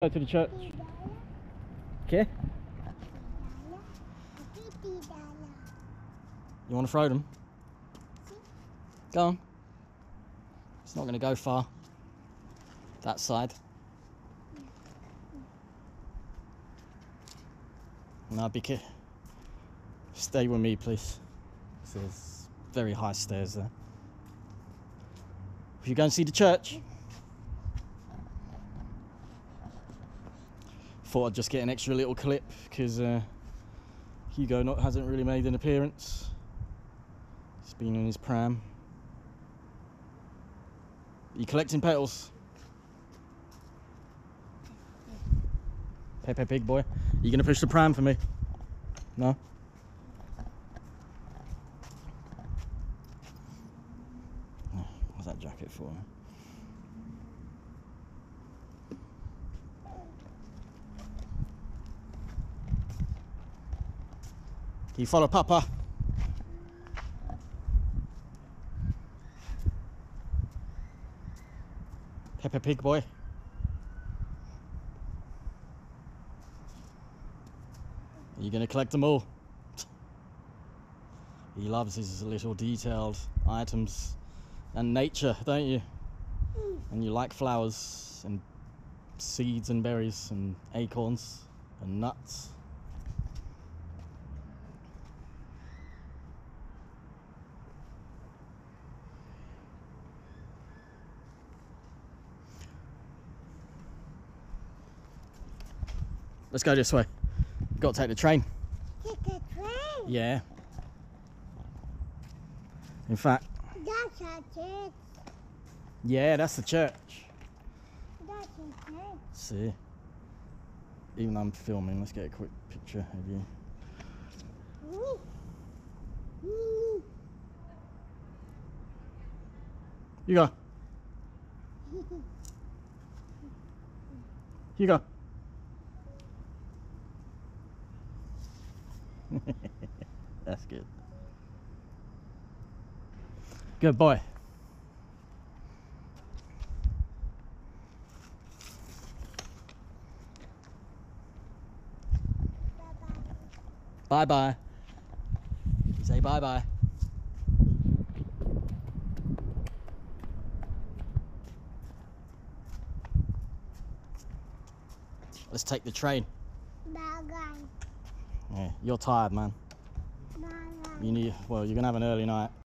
Go to the church. Okay. You want to throw them? Go on. It's not going to go far. That side. Now be careful. Stay with me, please. There's very high stairs there. If you go and see the church. Thought I'd just get an extra little clip because Hugo hasn't really made an appearance. He's been in his pram. Are you collecting petals? Pepe Pig boy. Are you going to push the pram for me? No? What's that jacket for? Can you follow Papa? Peppa Pig boy. Are you going to collect them all? He loves his little detailed items and nature, don't you? And you like flowers and seeds and berries and acorns and nuts. Let's go this way. Got to take the train. Take the train? Yeah. In fact. That's a church. Yeah, that's the church. That's a church. See. Even though I'm filming, let's get a quick picture of you. You go. You go. That's good. Good boy. Bye bye. Say bye bye. Let's take the train. Bye bye. Yeah, you're tired, man. Bye bye. Well, you're gonna have an early night.